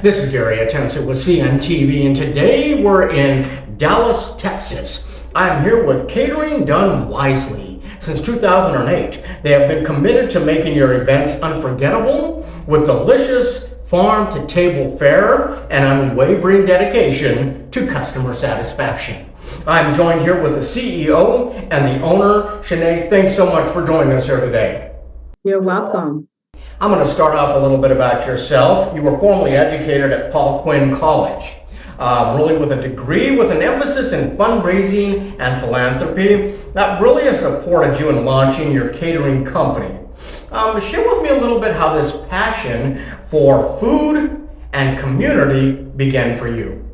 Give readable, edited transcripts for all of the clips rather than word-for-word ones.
This is Gary Attention with CNTV, and today we're in Dallas, Texas. I'm here with Catering Done Wisely. Since 2008, they have been committed to making your events unforgettable with delicious farm-to-table fare and unwavering dedication to customer satisfaction. I'm joined here with the CEO and the owner, Shanay. Thanks so much for joining us here today. You're welcome. I'm going to start off a little bit about yourself. You were formerly educated at Paul Quinn College, really with a degree with an emphasis in fundraising and philanthropy. That really has supported you in launching your catering company. Share with me a little bit how this passion for food and community began for you.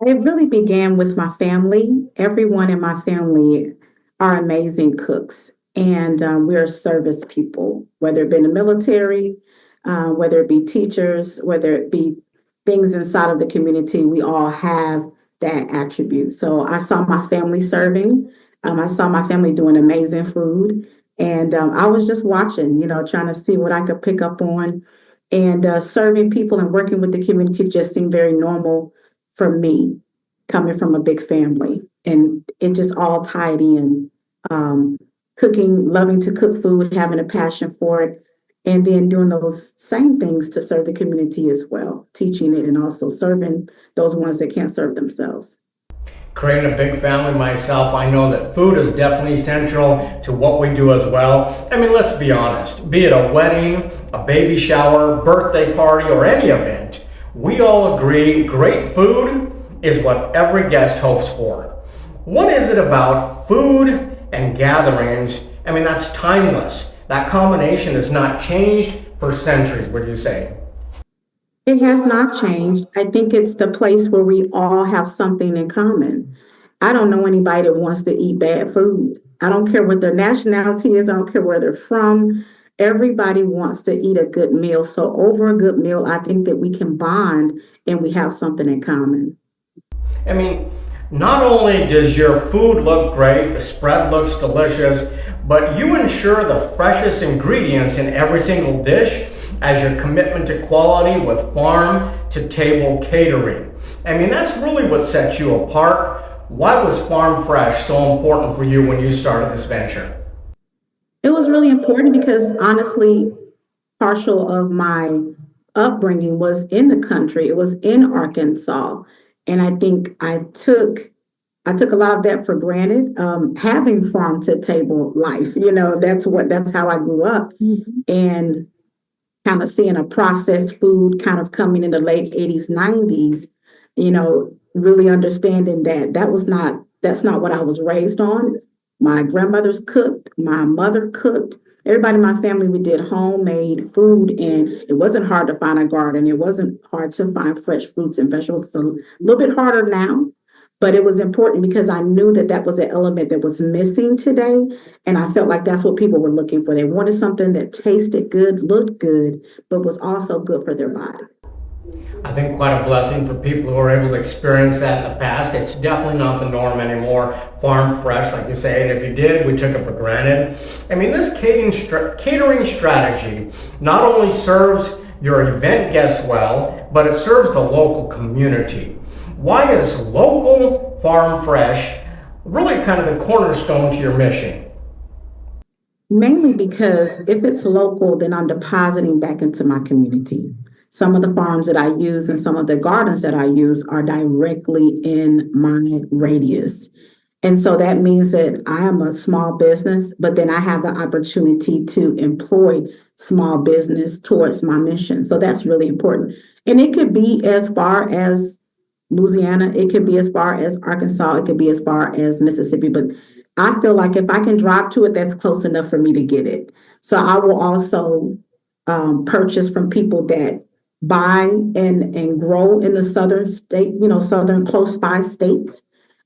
It really began with my family. Everyone in my family are amazing cooks, and we're service people, whether it be in the military, whether it be teachers, whether it be things inside of the community. We all have that attribute. So I saw my family serving. I saw my family doing amazing food. And I was just watching, trying to see what I could pick up on. And serving people and working with the community just seemed very normal for me, coming from a big family. And it just all tied in. Cooking, loving to cook food, having a passion for it, and then doing those same things to serve the community as well, teaching it and also serving those ones that can't serve themselves. Creating a big family myself, I know that food is definitely central to what we do as well. I mean, let's be honest, be it a wedding, a baby shower, birthday party, or any event, we all agree great food is what every guest hopes for. What is it about food and gatherings? I mean, that's timeless. That combination has not changed for centuries, would you say? It has not changed. I think it's the place where we all have something in common. I don't know anybody that wants to eat bad food. I don't care what their nationality is. I don't care where they're from. Everybody wants to eat a good meal. So over a good meal, I think that we can bond and we have something in common. I mean, not only does your food look great, the spread looks delicious, but you ensure the freshest ingredients in every single dish as your commitment to quality with farm-to-table catering. I mean, that's really what sets you apart. Why was Farm Fresh so important for you when you started this venture? It was really important because honestly, partial of my upbringing was in the country. It was in Arkansas. And I think I took a lot of that for granted. Having farm to table life, that's how I grew up. Mm-hmm. And kind of seeing a processed food kind of coming in the late 80s, 90s, really understanding that's not what I was raised on. My grandmother's cooked, my mother cooked. Everybody in my family, we did homemade food, and it wasn't hard to find a garden. It wasn't hard to find fresh fruits and vegetables. It's a little bit harder now, but it was important because I knew that was an element that was missing today. And I felt like that's what people were looking for. They wanted something that tasted good, looked good, but was also good for their body. I think quite a blessing for people who are able to experience that in the past. It's definitely not the norm anymore. Farm fresh, like you say, and if you did, we took it for granted. I mean, this catering strategy not only serves your event guests well, but it serves the local community. Why is local farm fresh really kind of the cornerstone to your mission? Mainly because if it's local, then I'm depositing back into my community. Some of the farms that I use and some of the gardens that I use are directly in my radius. And so that means that I am a small business, but then I have the opportunity to employ small business towards my mission. So that's really important. And it could be as far as Louisiana, it could be as far as Arkansas, it could be as far as Mississippi, but I feel like if I can drive to it, that's close enough for me to get it. So I will also purchase from people that buy and grow in the southern state, southern close by states.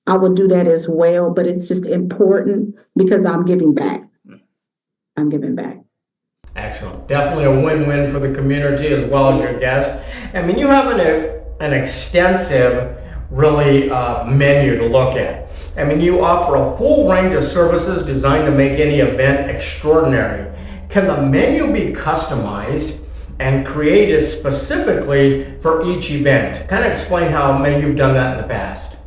I will do that as well, but it's just important because I'm giving back. I'm giving back. Excellent. Definitely a win-win for the community as well as your guests. I mean, you have an extensive, really, menu to look at. I mean, you offer a full range of services designed to make any event extraordinary. Can the menu be customized and created specifically for each event. Kind of explain how maybe you've done that in the past.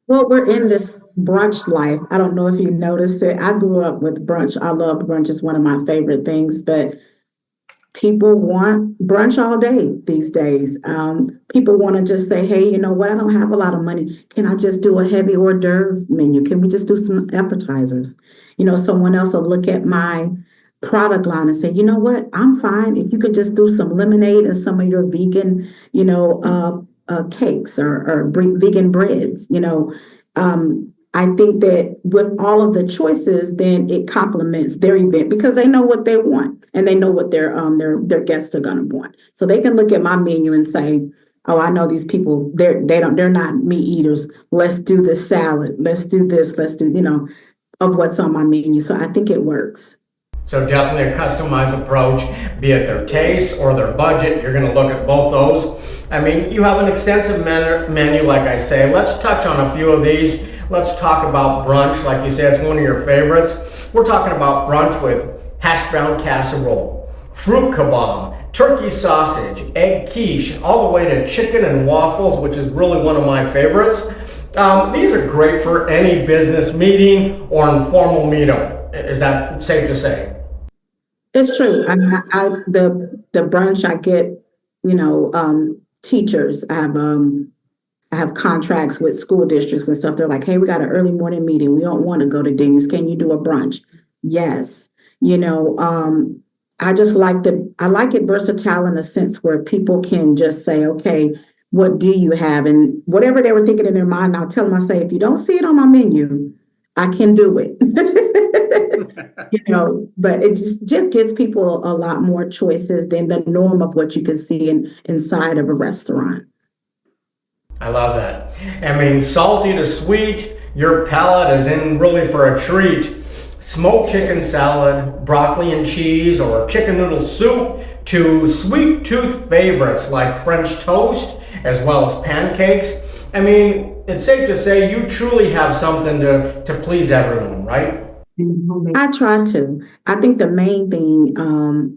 Well, we're in this brunch life. I don't know if you noticed it. I grew up with brunch. I loved brunch. It's one of my favorite things, but people want brunch all day these days. People want to just say, hey, you know what? I don't have a lot of money. Can I just do a heavy hors d'oeuvre menu? Can we just do some appetizers? Someone else will look at my product line and say, you know what? I'm fine if you could just do some lemonade and some of your vegan, cakes or vegan breads. I think that with all of the choices, then it complements their event because they know what they want and they know what their guests are going to want. So they can look at my menu and say, "Oh, I know these people. They're not meat eaters. Let's do this salad. Let's do this. Let's do of what's on my menu." So I think it works. So definitely a customized approach, be it their taste or their budget. You're going to look at both those. I mean, you have an extensive menu, like I say. Let's touch on a few of these. Let's talk about brunch. Like you said, it's one of your favorites. We're talking about brunch with hash brown casserole, fruit kebab, turkey sausage, egg quiche, all the way to chicken and waffles, which is really one of my favorites. These are great for any business meeting or informal meetup. Is that safe to say? It's true. The brunch I get, teachers. I have contracts with school districts and stuff. They're like, hey, we got an early morning meeting. We don't want to go to Denny's. Can you do a brunch? Yes. I like it versatile in the sense where people can just say, okay, what do you have? And whatever they were thinking in their mind, I'll tell them, I say, if you don't see it on my menu, I can do it. But it just gives people a lot more choices than the norm of what you can see inside of a restaurant. I love that. I mean, salty to sweet, your palate is in really for a treat. Smoked chicken salad, broccoli and cheese, or chicken noodle soup, to sweet tooth favorites like French toast, as well as pancakes. I mean, it's safe to say you truly have something to please everyone, right? I try to. I think the main thing,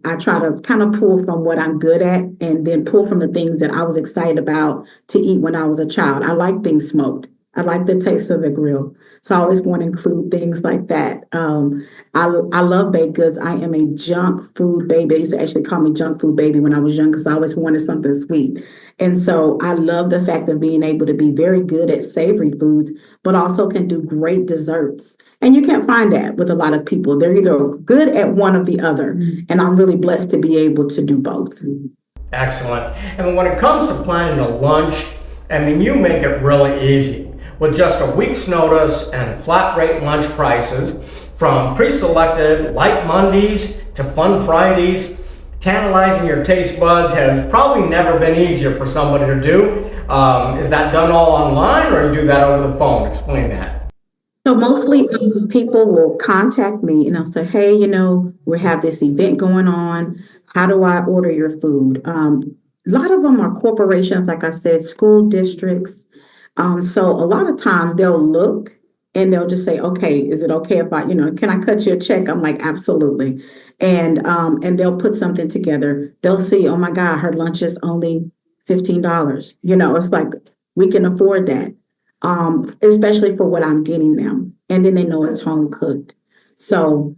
I try to kind of pull from what I'm good at and then pull from the things that I was excited about to eat when I was a child. I like being smoked. I like the taste of a grill. So I always want to include things like that. I love baked goods. I am a junk food baby. They used to actually call me junk food baby when I was young because I always wanted something sweet. And so I love the fact of being able to be very good at savory foods, but also can do great desserts. And you can't find that with a lot of people. They're either good at one or the other. And I'm really blessed to be able to do both. Excellent. And when it comes to planning a lunch, I mean, you make it really easy. With just a week's notice and flat rate lunch prices, from pre-selected light Mondays to fun Fridays, tantalizing your taste buds has probably never been easier for somebody to do. Is that done all online or you do that over the phone? Explain that. So mostly people will contact me and they'll say, hey, we have this event going on. How do I order your food? A lot of them are corporations, like I said, school districts. So a lot of times they'll look and they'll just say, okay, is it okay if can I cut you a check? I'm like, absolutely. And they'll put something together. They'll see, oh my God, her lunch is only $15. It's like, we can afford that. Especially for what I'm getting them. And then they know it's home cooked. So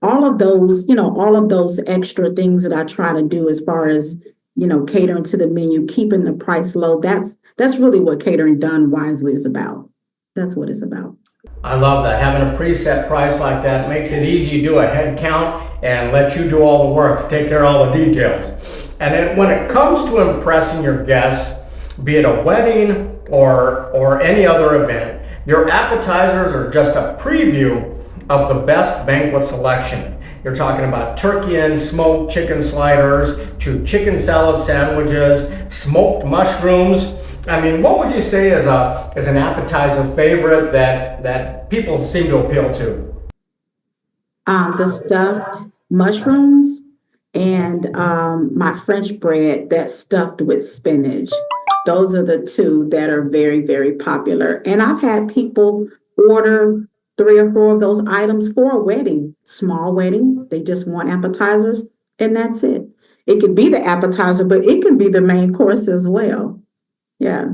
all of those extra things that I try to do as far as catering to the menu, keeping the price low. That's really what Catering Done Wisely is about. That's what it's about. I love that. Having a preset price like that makes it easy to do a head count and let you do all the work, take care of all the details. And then when it comes to impressing your guests, be it a wedding or any other event, your appetizers are just a preview of the best banquet selection. You're talking about turkey and smoked chicken sliders to chicken salad sandwiches, smoked mushrooms. I mean, what would you say is an appetizer favorite that people seem to appeal to? The stuffed mushrooms and my French bread that's stuffed with spinach. Those are the two that are very, very popular. And I've had people order 3 or 4 of those items for a wedding, small wedding. They just want appetizers and that's it. it could be the appetizer, but it can be the main course as well. Yeah.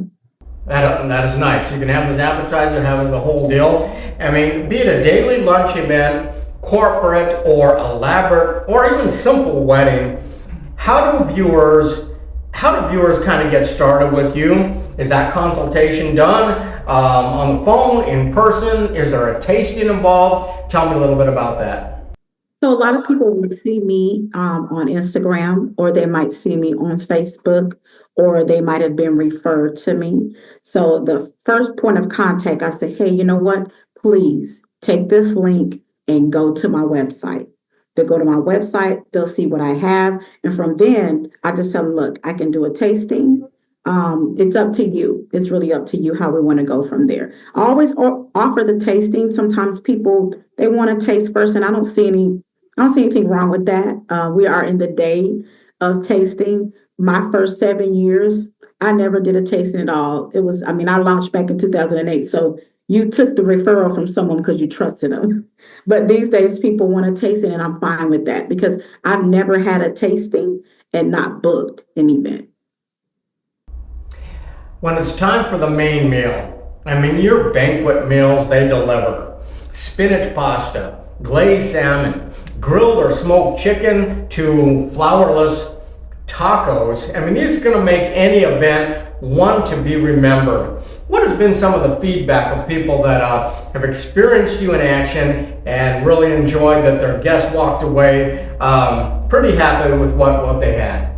That is nice. You can have it as appetizer, have it as a whole deal. I mean, be it a daily lunch event, corporate or elaborate, or even simple wedding, how do viewers kind of get started with you? Is that consultation done on the phone, in person? Is there a tasting involved? Tell me a little bit about that. So a lot of people will see me on Instagram, or they might see me on Facebook, or they might have been referred to me. So the first point of contact, I say, hey, you know what? Please take this link and go to my website. They'll go to my website, they'll see what I have. And from then, I just tell them, look, I can do a tasting. It's up to you. It's really up to you how we want to go from there. I always offer the tasting. Sometimes people, they want to taste first, and I don't see anything wrong with that. We are in the day of tasting. My first 7 years, I never did a tasting at all. I launched back in 2008. So you took the referral from someone because you trusted them. But these days, people want to taste it, and I'm fine with that because I've never had a tasting and not booked an event. When it's time for the main meal, I mean, your banquet meals, they deliver. Spinach pasta, glazed salmon, grilled or smoked chicken to flourless tacos. I mean, these are going to make any event one to be remembered. What has been some of the feedback of people that have experienced you in action and really enjoyed that their guests walked away pretty happy with what they had?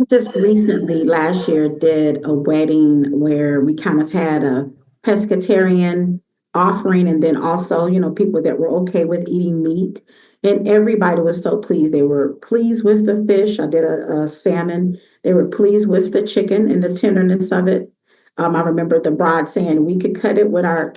Just recently, last year, did a wedding where we kind of had a pescatarian offering, and then also, people that were okay with eating meat. And everybody was so pleased. They were pleased with the fish. I did a salmon. They were pleased with the chicken and the tenderness of it. I remember the bride saying, can we cut it with our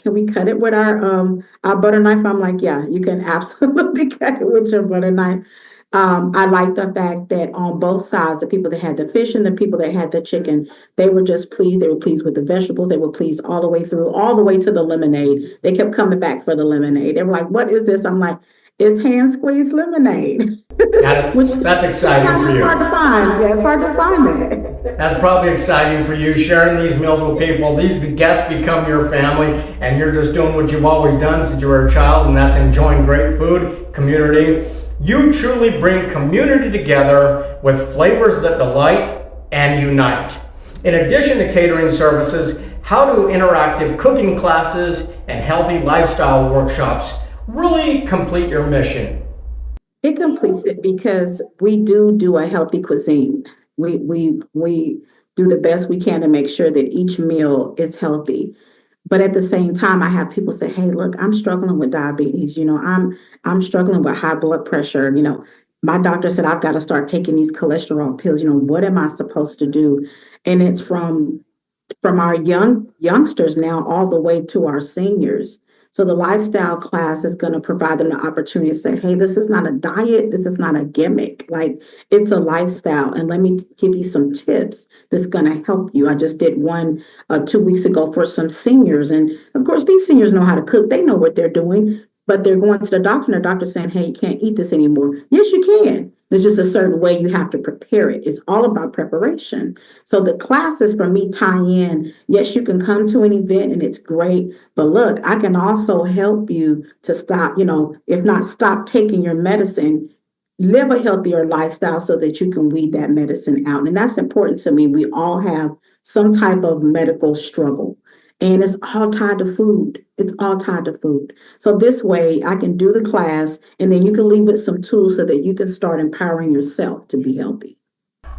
butter knife? I'm like, yeah, you can absolutely cut it with your butter knife. I like the fact that on both sides, the people that had the fish and the people that had the chicken, they were just pleased. They were pleased with the vegetables. They were pleased all the way through, all the way to the lemonade. They kept coming back for the lemonade. They were like, what is this? I'm like, it's hand squeezed lemonade. That's exciting for you. It's hard to find. Yeah, it's hard to find that. That's probably exciting for you, sharing these meals with people. The guests become your family, and you're just doing what you've always done since you were a child, and that's enjoying great food, community. You truly bring community together with flavors that delight and unite. In addition to catering services, how do interactive cooking classes and healthy lifestyle workshops really complete your mission? It completes it because we do a healthy cuisine. We do the best we can to make sure that each meal is healthy. But at the same time, I have people say, hey, look, I'm struggling with diabetes. I'm struggling with high blood pressure. My doctor said I've got to start taking these cholesterol pills. What am I supposed to do? And it's from our youngsters now all the way to our seniors. So the lifestyle class is going to provide them the opportunity to say, hey, this is not a diet. This is not a gimmick. Like, it's a lifestyle. And let me give you some tips that's going to help you. I just did one 2 weeks ago for some seniors. And of course, these seniors know how to cook. They know what they're doing, but they're going to the doctor, and the doctor's saying, hey, you can't eat this anymore. Yes, you can. There's just a certain way you have to prepare it. It's all about preparation. So the classes for me tie in. Yes, you can come to an event and it's great, but look, I can also help you to stop, if not stop taking your medicine, live a healthier lifestyle so that you can weed that medicine out. And that's important to me. We all have some type of medical struggle. And it's all tied to food. It's all tied to food. So this way I can do the class, and then you can leave with some tools so that you can start empowering yourself to be healthy.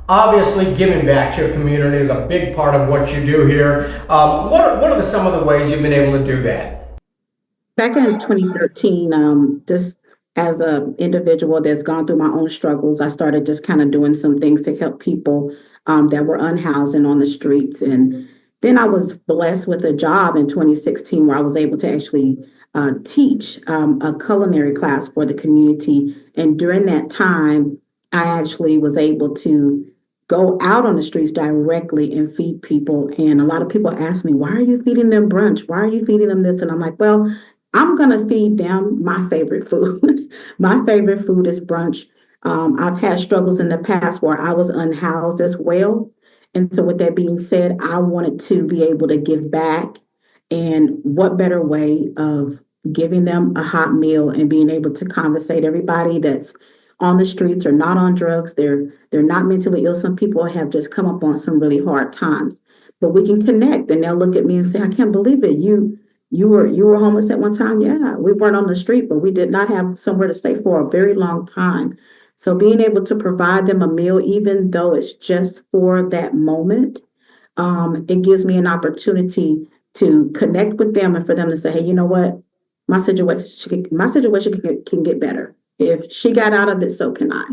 Obviously, giving back to your community is a big part of what you do here. What are some of the ways you've been able to do that? Back in 2013, just as an individual that's gone through my own struggles, I started just kind of doing some things to help people that were unhoused and on the streets. And then I was blessed with a job in 2016 where I was able to actually teach a culinary class for the community. And during that time, I actually was able to go out on the streets directly and feed people. And a lot of people ask me, why are you feeding them brunch? Why are you feeding them this? And I'm like, well, I'm going to feed them my favorite food. My favorite food is brunch. I've had struggles in the past where I was unhoused as well. And so with that being said, I wanted to be able to give back. And what better way of giving them a hot meal and being able to conversate everybody that's on the streets or not on drugs. They're not mentally ill. Some people have just come up on some really hard times. But we can connect and they'll look at me and say, I can't believe it. You were homeless at one time. Yeah, we weren't on the street, but we did not have somewhere to stay for a very long time. So being able to provide them a meal, even though it's just for that moment, it gives me an opportunity to connect with them and for them to say, hey, you know what? My situation can get better. If she got out of it, so can I.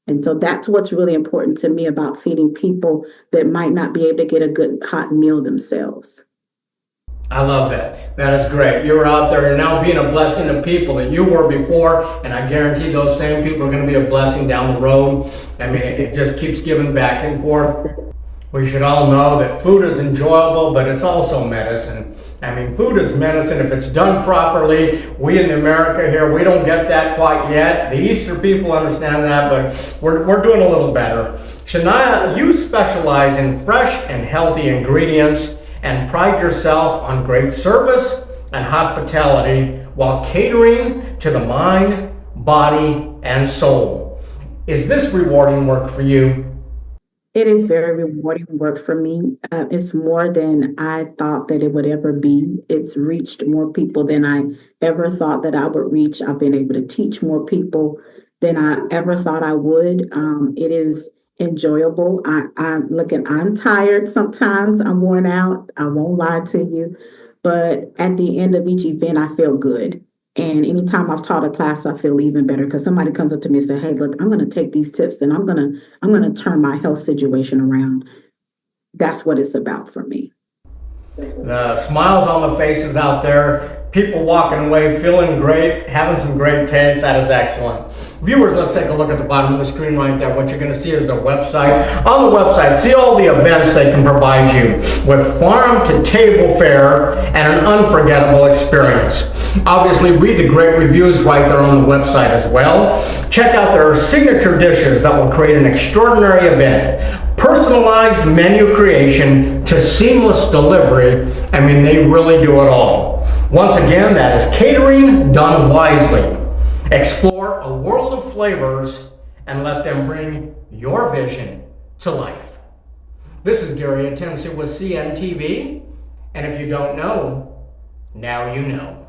And so that's what's really important to me about feeding people that might not be able to get a good hot meal themselves. I love that. That is great. You're out there and now being a blessing to people that you were before, and I guarantee those same people are going to be a blessing down the road. I mean, it just keeps giving back and forth. We should all know that food is enjoyable, but it's also medicine. I mean, food is medicine if it's done properly. We in America here, we don't get that quite yet. The Eastern people understand that, but we're doing a little better. Shanay, you specialize in fresh and healthy ingredients and pride yourself on great service and hospitality while catering to the mind, body, and soul. Is this rewarding work for you? It is very rewarding work for me. It's more than I thought that it would ever be. It's reached more people than I ever thought that I would reach. I've been able to teach more people than I ever thought I would. It is enjoyable. I'm tired sometimes. I'm worn out. I won't lie to you. But at the end of each event, I feel good. And anytime I've taught a class, I feel even better because somebody comes up to me and say, hey, look, I'm going to take these tips and I'm going to turn my health situation around. That's what it's about for me. The smiles on the faces out there, people walking away feeling great, having some great taste. That is excellent. Viewers, let's take a look at the bottom of the screen right there. What you're going to see is their website. On the website, see all the events they can provide you with farm to table fare and an unforgettable experience. Obviously, read the great reviews right there on the website as well. Check out their signature dishes that will create an extraordinary event. Personalized menu creation to seamless delivery. I mean, they really do it all. Once again, that is Catering Done Wisely. Explore a world of flavors and let them bring your vision to life. This is Gary Atensi with CNTV, and if you don't know, now you know.